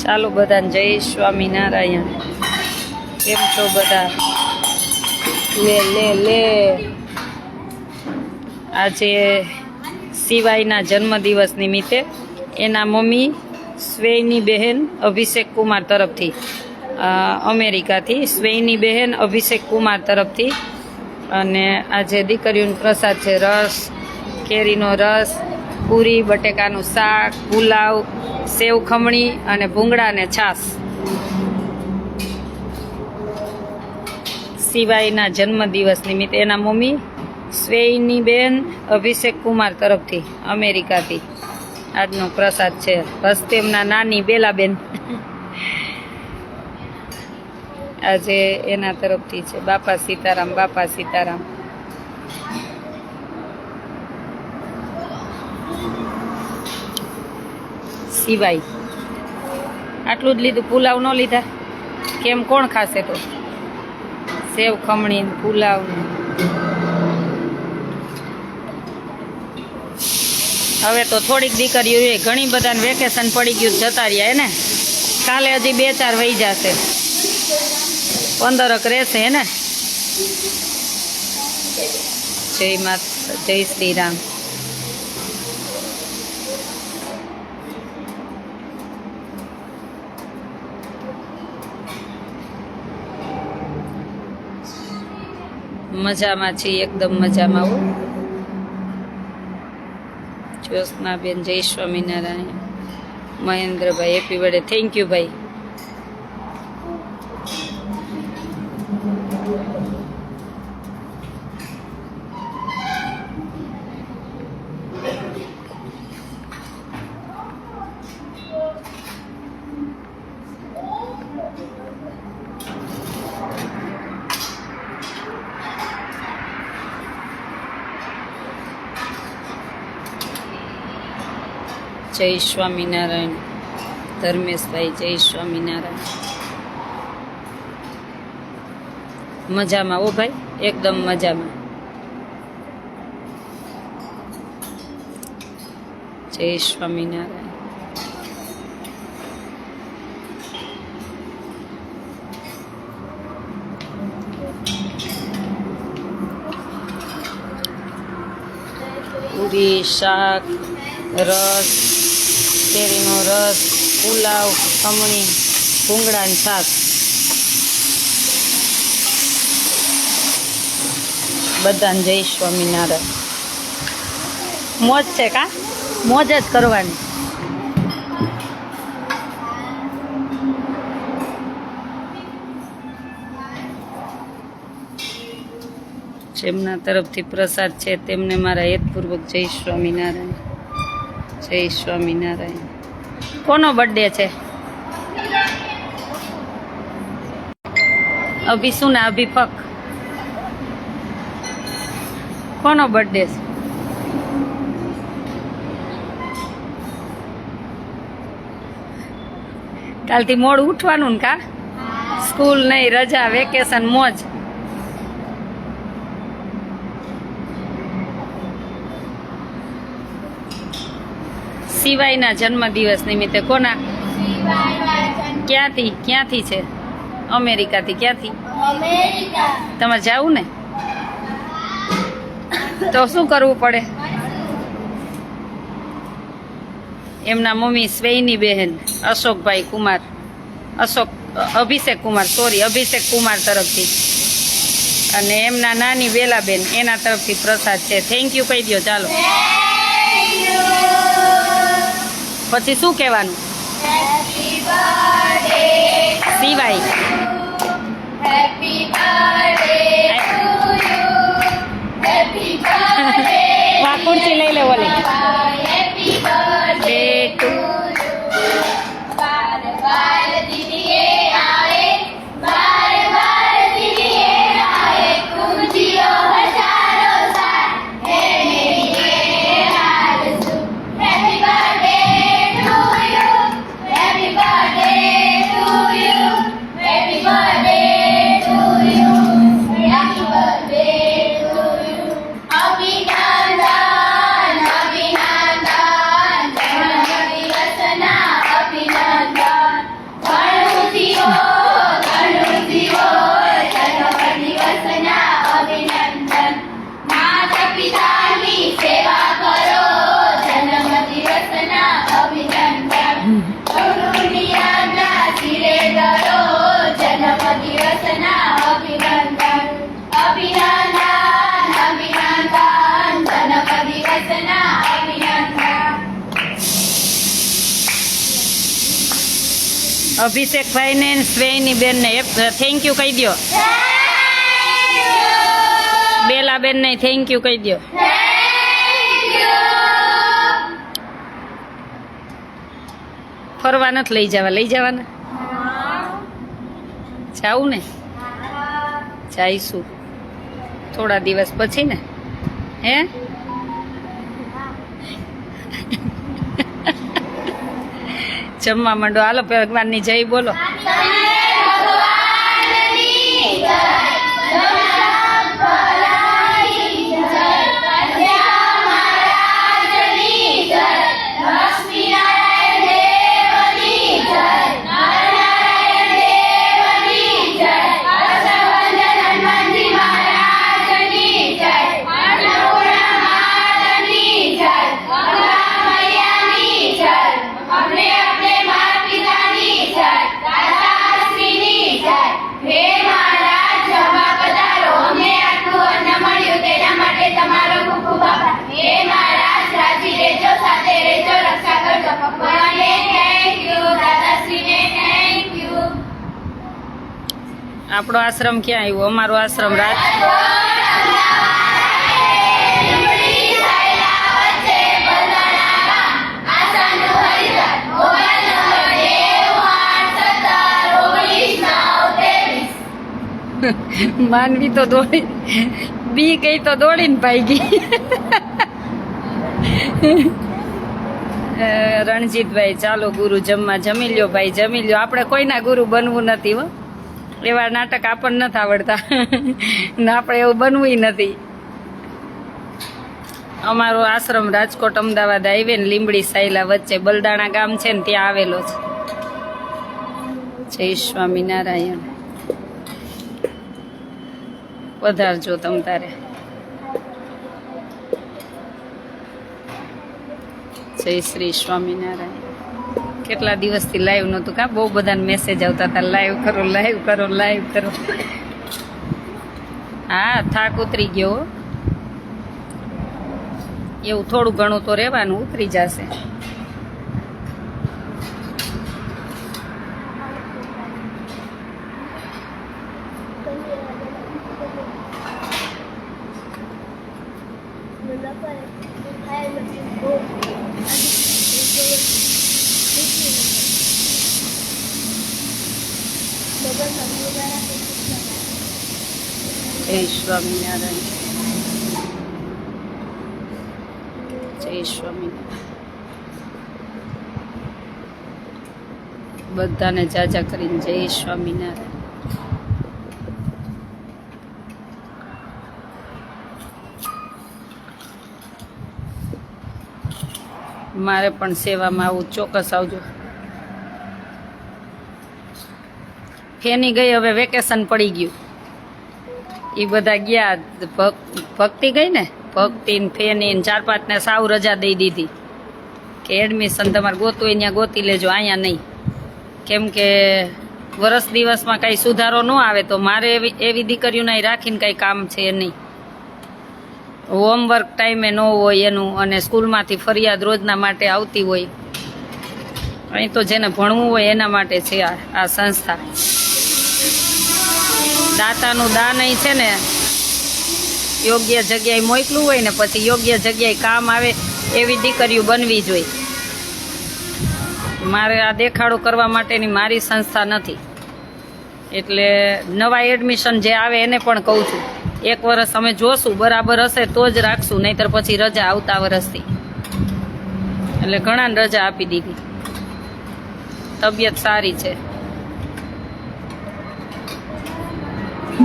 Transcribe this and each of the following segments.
ચાલો બધાને જય સ્વામિનારાયણ. કેમ છો બધા? લે લે લે આજે સિવાયના જન્મદિવસ નિમિત્તે એના મમ્મી સ્વેયની બહેન અભિષેક કુમાર તરફથી અમેરિકાથી સ્વેયની બહેન અભિષેક કુમાર તરફથી અને આજે દીકરીઓનો પ્રસાદ છે. રસ, કેરીનો રસ, પૂરી, બટેકાનું શાક, પુલાવ, સેવ ખમણી અને ભૂંગળા અને છાશ. સિવાયના જન્મદિવસ નિમિત્તે એના મમ્મી સ્વેયની બેન અભિષેક કુમાર તરફથી અમેરિકાથી આજનો પ્રસાદ છે. બસ તેમના નાની બેલાબેન આજે એના તરફથી છે. બાપા સીતારામ, બાપા સીતારામ. સિવાય આટલું જ લીધું, પુલાવ ન લીધા કેમ? કોણ ખાશે? તો સેવ ખમણી, પુલાવ. હવે તો થોડીક દીકરીઓ ઘણી બધાને વેકેશન પડી ગયું, જતા રહ્યા ને. કાલે હજી 2-4 વહી જશે, 15 રહેશે હે ને. જય માતા, જય શ્રી રામ. મજામાં છીએ, એકદમ મજામાં. આવું જ્યોત્સનાબેન જય સ્વામિનારાયણ. મહેન્દ્રભાઈ હેપી બર્થડે. થેન્ક યુ ભાઈ. જય સ્વામિનારાયણ. ધર્મેશભાઈ જય સ્વામિનારાયણ. મજામાં હો ભાઈ, એકદમ મજામાં. જય સ્વામિનારાયણ. પૂરી, શાક, રસ, કેરીનો રસ, પુલાવ, ખમણી, ભૂંગળા ને છાશ. બધાને જય સ્વામિનારાયણ. મોજ છે કા? મોજ જ કરવાની. જેમના તરફથી પ્રસાદ છે તેમને મારા હેતપૂર્વક જય સ્વામિનારાયણ. જય સ્વામિનારાયણ. કોનો બર્થડે છે? અભિસુના, અભિપક. કોનો બર્થડે છે? કાલથી મોડું ઉઠવાનું ને કા? સ્કૂલ નહીં, રજા, વેકેશન, મોજ. સિવાયના જન્મદિવસ નિમિત્તે કોના? ક્યાંથી છે? અમેરિકાથી. ક્યાંથી? તમારે જાવું ને તો શું કરવું પડે? એમના મમ્મી સ્વેયની બહેન અભિષેક કુમાર તરફથી અને એમના નાની બેલાબેન એના તરફથી પ્રસાદ છે. થેન્ક યુ કહી દો. ચાલો પછી શું કહેવાનું? સિવાય ખુરશી લઈ લે ઓલી. Happy birthday to you. Abhishekbhai ને શ્રેયની બેન ને થેન્ક યુ કહી દો. બેલાબેન ને થેન્ક યુ કહી દો. ફરવા નથી લઈ જવાના જાવું ને જઈશું થોડા દિવસ પછી ને હે જમવા માંડો. હાલો ભગવાનની જય બોલો. આપણો આશ્રમ ક્યાં આવ્યો? અમારો આશ્રમ માનવી તો દોડી બી ગઈ તો દોડીને ભાગી. રણજીતભાઈ ચાલો ગુરુ જમવા. જમી લ્યો ભાઈ જમી લ્યો. આપણે કોઈના ગુરુ બનવું નથી હો. એવા નાટક આપણને નથી આવડતા ને આપણે એવું બનવું નથી. અમારો આશ્રમ રાજકોટ અમદાવાદ હાઈવે ને લીંબડી સાયલા વચ્ચે બલદાણા ગામ છે ને ત્યાં આવેલો છે. જય સ્વામિનારાયણ. પધારજો તમ તારે. જય શ્રી સ્વામિનારાયણ. કેટલા દિવસથી લાઈવ નહોતું કા? બહુ બધાને મેસેજ આવતા હતા લાઈવ કરો લાઈવ કરો લાઈવ કરો. હા થાક ઉતરી ગયો. એવું થોડું ઘણું તો રહેવાનું, ઉતરી જશે. જય સ્વામિનારાયણ. જય સ્વામિનારાયણ. બધાને જાજા કરીને જય સ્વામિનારાયણ. મારે પણ સેવામાં આવું, ચોક્કસ આવજો. ફેની ગઈ, હવે વેકેશન પડી ગયું. એ બધા ગયા, ભક્તિ ગઈ ને, ભક્તિ ને ફેની 4-5 ને સાવ રજા દઈ દીધી કે એડમિશન તમારે ગોતું હોય ત્યાં ગોતી લેજો, અહીંયા નહીં. કેમ કે વર્ષ દિવસમાં કાંઈ સુધારો ન આવે તો મારે એવી દીકરીઓને રાખીને કાંઈ કામ છે નહીં. હોમવર્ક ટાઈમે ન હોય એનું, અને સ્કૂલમાંથી ફરિયાદ રોજના માટે આવતી હોય. અહીં તો જેને ભણવું હોય એના માટે છે આ સંસ્થા. દાતાનું દાન અહીં છે ને, યોગ્ય જગ્યાએ મોકલું હોય ને પછી યોગ્ય જગ્યાએ કામ આવે એવી દીકરીઓ બનવી જોઈએ. મારે આ દેખાડો કરવા માટેની મારી સંસ્થા નથી. એટલે નવા એડમિશન જે આવે એને પણ કહું છું, 1 વર્ષ અમે જોશું, બરાબર હશે તો જ રાખશું, નહીંતર પછી રજા આવતા વર્ષથી. એટલે ઘણાને રજા આપી દીધી. તબિયત સારી છે.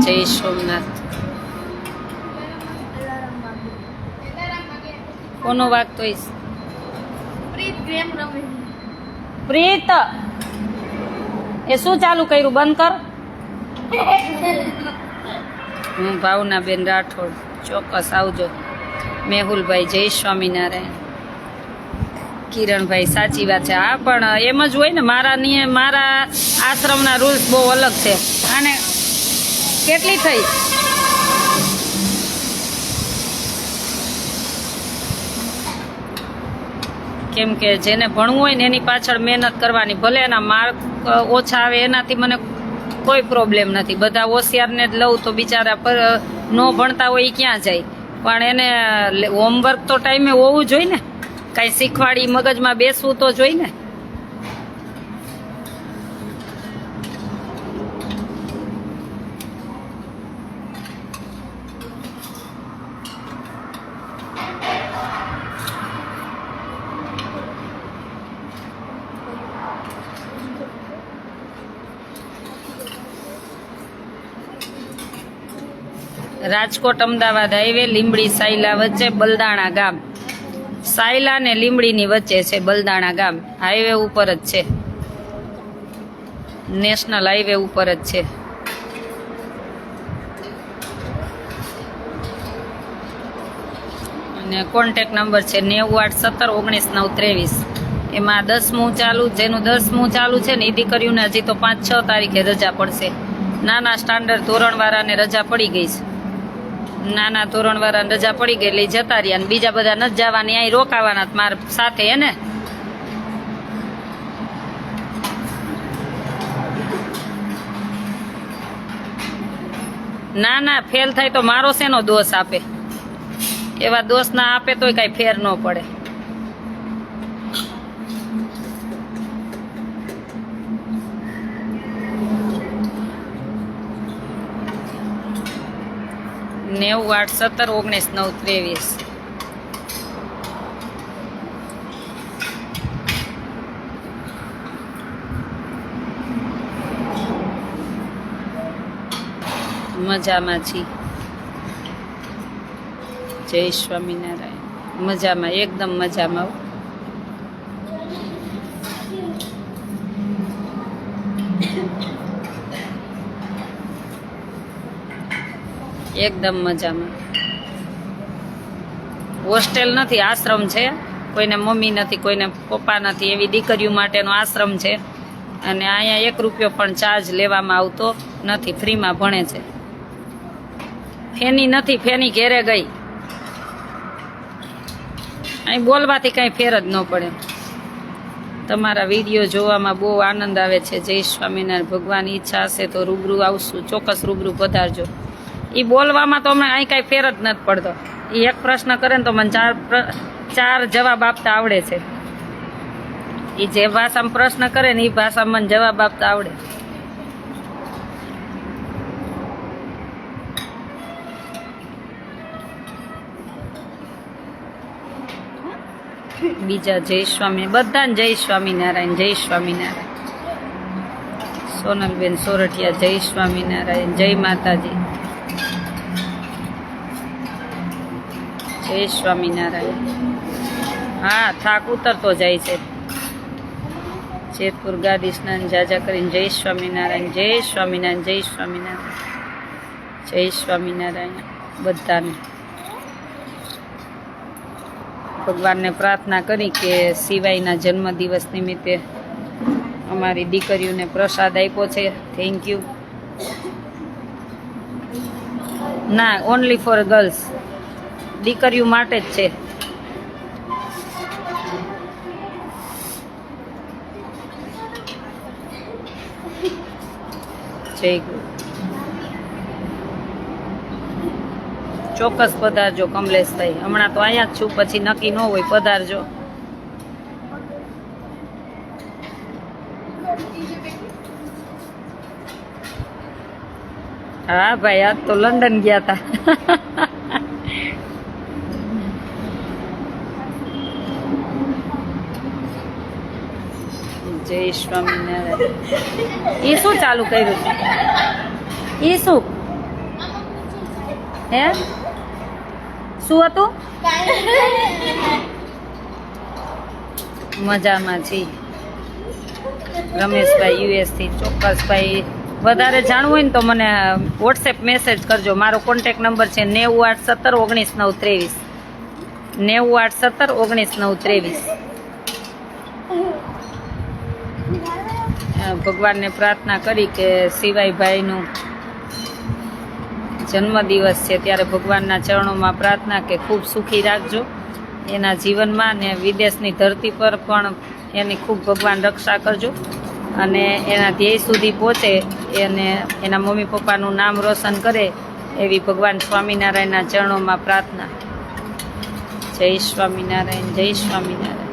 જય સોમનાથ. કોનો વાગતો હોય? પ્રીત, એ શું ચાલુ કર્યું? બંધ કર. હું ભાવનાબેન રાઠોડ. ચોક્કસ આવજો. મેહુલભાઈ જય સ્વામિનારાયણ. કિરણભાઈ સાચી વાત છે. હા પણ એમ જ હોય ને, મારા આશ્રમના રૂલ્સ બહુ અલગ છે. અને કેટલી થઈ? કેમ કે જેને ભણવું હોય ને એની પાછળ મહેનત કરવાની. ભલે એના માર્ક ઓછા આવે એનાથી મને કોઈ પ્રોબ્લેમ નથી. બધા હોશિયારને જ લઉં તો બિચારા પર ન ભણતા હોય એ ક્યાં જાય? પણ એને હોમવર્ક તો ટાઈમે હોવું જોઈએ ને, કાંઈ શીખવાડી મગજમાં બેસવું તો જોઈએ ને. રાજકોટ અમદાવાદ હાઈવે લીંબડી સાયલા વચ્ચે બલદાણા ગામ. સાયલા ને લીંબડીની વચ્ચે છે બલદાણા ગામ. હાઈવે ઉપર જ છે, નેશનલ હાઈવે ઉપર જ છે. અને કોન્ટેક્ટ નંબર છે 9817199323. એમાં 10મું ચાલુ, જેનું 10મું ચાલુ છે ને એ દીકરીઓને હજી તો 5-6 તારીખે રજા પડશે. નાના સ્ટાન્ડર્ડ ધોરણવાળાને રજા પડી ગઈ છે. નાના ધોરણવાળાને રજા પડી ગઈ એટલે જતા રહ્યા. અને બીજા બધા નથી જવાની, અહીં રોકાવાના મારા સાથે હે ને. ના ના, ફેલ થાય તો મારો શેનો દોષ આપે? એવા દોષ ના આપે તોય કાંઈ ફેર ન પડે. નેવું 8 17 19 9 23. મજામાં છી. જય સ્વામિનારાયણ. મજામાં, એકદમ મજામાં. એકદમ મજામાં. હોસ્ટેલ નથી, આશ્રમ છે. કોઈને મમ્મી નથી, કોઈને પપ્પા નથી, એવી દીકરીઓ માટેનો આશ્રમ છે. અને અહીંયા 1 રૂપિયો પણ ચાર્જ લેવામાં આવતો નથી, ફ્રીમાં ભણે છે. ફેની નથી, ફેની ઘેરે ગઈ. અહીં બોલવાથી કાંઈ ફેર જ ન પડે. તમારા વિડીયો જોવામાં બહુ આનંદ આવે છે. જય સ્વામિનારાયણ. ભગવાનની ઈચ્છા હશે તો રૂબરૂ આવશું, ચોક્કસ રૂબરૂ પધારજો. એ બોલવામાં તો અમને અહીં કાંઈ ફેર જ નથી પડતો. એ એક પ્રશ્ન કરે ને તો મને 4 જવાબ આપતા આવડે છે. એ જે ભાષામાં પ્રશ્ન કરે ને એ ભાષામાં મને જવાબ આપતા આવડે. બીજા જય સ્વામી, બધાને જય સ્વામિનારાયણ. જય સ્વામિનારાયણ. સોનલબેન સોરઠિયા જય સ્વામિનારાયણ. જય માતાજી. જય સ્વામિનારાયણ. હા, થાક ઉતરતો જાય છે. જેતપુર ગાદી સ્નાન જાજા કરીને જય સ્વામિનારાયણ. જય સ્વામિનારાયણ. જય સ્વામિનારાયણ. જય સ્વામિનારાયણ. બધાને ભગવાનને પ્રાર્થના કરી કે સિવાયના જન્મદિવસ નિમિત્તે અમારી દીકરીઓને પ્રસાદ આપ્યો છે. Thank you. ના, ઓનલી ફોર ગર્લ્સ, દીકરીઓ માટે જ છે. જય ગુરુ. ચોક્કસ પધારજો કમલેશભાઈ. હમણાં તો અહીંયા જ છું, પછી નક્કી ન હોય, પધારજો. હા ભાઈ, આજ તો લંડન ગયા હતા. જય સ્વામિનારાયણ. એ શું ચાલુ કર્યું છે? એ શું હે? શું હતું? મજામાં છીએ. રમેશભાઈ US થી. ચોક્કસ ભાઈ, વધારે જાણવું હોય ને તો મને વોટ્સએપ મેસેજ કરજો. મારો કોન્ટેક્ટ નંબર છે 981719 923. 981719 ભગવાનને પ્રાર્થના કરી કે શિવાઈભાઈનું જન્મદિવસ છે ત્યારે ભગવાનના ચરણોમાં પ્રાર્થના કે ખૂબ સુખી રાખજો. એના જીવનમાં ને વિદેશની ધરતી પર પણ એની ખૂબ ભગવાન રક્ષા કરજો અને એના ધ્યેય સુધી પહોંચે અને એના મમ્મી પપ્પાનું નામ રોશન કરે એવી ભગવાન સ્વામિનારાયણના ચરણોમાં પ્રાર્થના. જય સ્વામિનારાયણ, જય સ્વામિનારાયણ.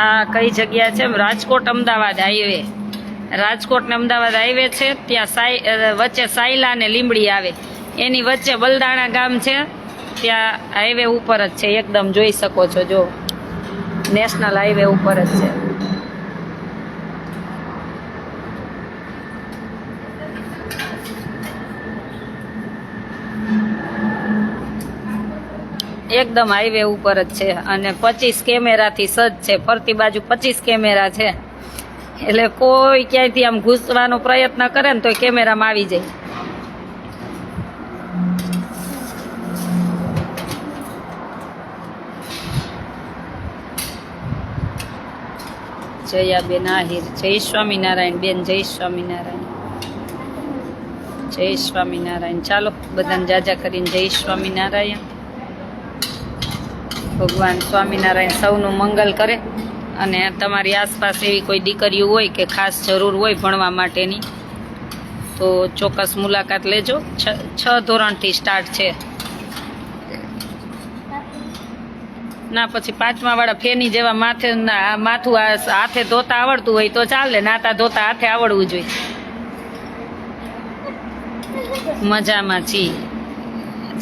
આ કઈ જગ્યા છે? રાજકોટ અમદાવાદ હાઈવે. રાજકોટ ને અમદાવાદ હાઈવે છે, ત્યાં વચ્ચે સાયલા ને લીંબડી આવે, એની વચ્ચે બલદાણા ગામ છે, ત્યાં હાઈવે ઉપર જ છે એકદમ, જોઈ શકો છો. જો નેશનલ હાઈવે ઉપર જ છે. એકદમ હાઈવે ઉપર જ છે અને 25 કેમેરાથી સજ્જ છે. ફરતી બાજુ 25 કેમેરા છે, એટલે કોઈ ક્યાંયથી આમ ઘૂસવાનો પ્રયત્ન કરે ને તો કેમેરામાં આવી જાય. જયાબેન આહિર, જય સ્વામિનારાયણ બેન, જય સ્વામિનારાયણ, જય સ્વામિનારાયણ. ચાલો બધાને જાજા કરીને જય સ્વામિનારાયણ. ભગવાન સ્વામિનારાયણ સૌનું મંગલ કરે અને તમારી આસપાસ એવી કોઈ દીકરીઓ હોય કે ખાસ જરૂર હોય ભણવા માટેની તો ચોક્કસ મુલાકાત લેજો. 6 ધોરણથી સ્ટાર્ટ છે. ના પછી 5મા વાળા ફેની જેવા માથું હાથે ધોતા આવડતું હોય તો ચાલે, નાતા ધોતા હાથે આવડવું જોઈએ. મજામાં છી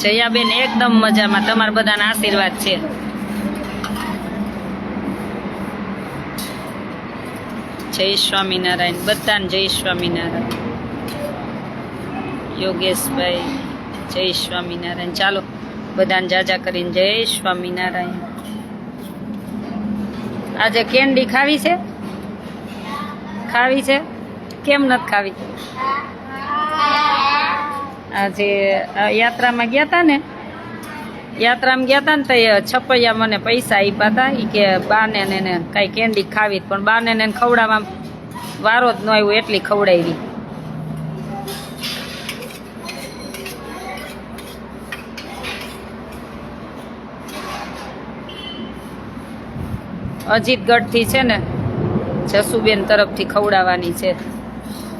જયાબેન, એકદમ મજામાં. તમારા બધાના આશીર્વાદ છે. જય સ્વામિનારાયણ બધાને, જય સ્વામિનારાયણ. યોગેશભાઈ, જય સ્વામિનારાયણ. ચાલો બધાને જાજા કરીને જય સ્વામિનારાયણ. આજે કેન્ડી ખાવી છે? ખાવી છે? કેમ નથી ખાવી? આજે યાત્રામાં ગયા હતા ને, તો છપૈયા મને પૈસા આપ્યા હતા. એ કે બાને ને કાંઈ કેન્ડી ખાવી, પણ બાને ને ખવડાવવા વારો જ ન આવ્યો એટલી ખવડાવી. અજીતગઢથી છે ને, જસુબેન તરફથી ખવડાવવાની છે.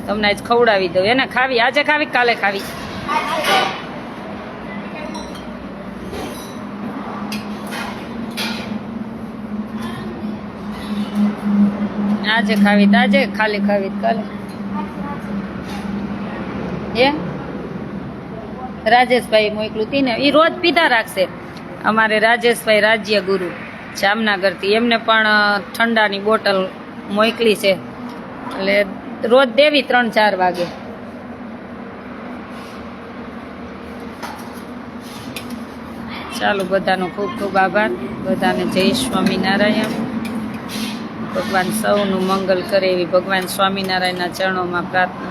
તમને આજ ખવડાવી દઉં. એને ખાવી? આજે ખાવી કાલે ખાવી? આજે ખાવી તો આજે, ખાલી ખાવી કાલે. રાજેશભાઈ મોકલું હતી ને, એ રોજ પીધા રાખશે. અમારે રાજેશભાઈ રાજ્ય ગુરુ જામનગરથી, એમને પણ ઠંડાની બોટલ મોકલી છે, એટલે રોજ દેવી 3-4 વાગે. ચાલો બધાનો ખૂબ ખૂબ આભાર. બધાને જય સ્વામિનારાયણ. ભગવાન સૌનું મંગલ કરે એવી ભગવાન સ્વામિનારાયણના ચરણોમાં પ્રાર્થના.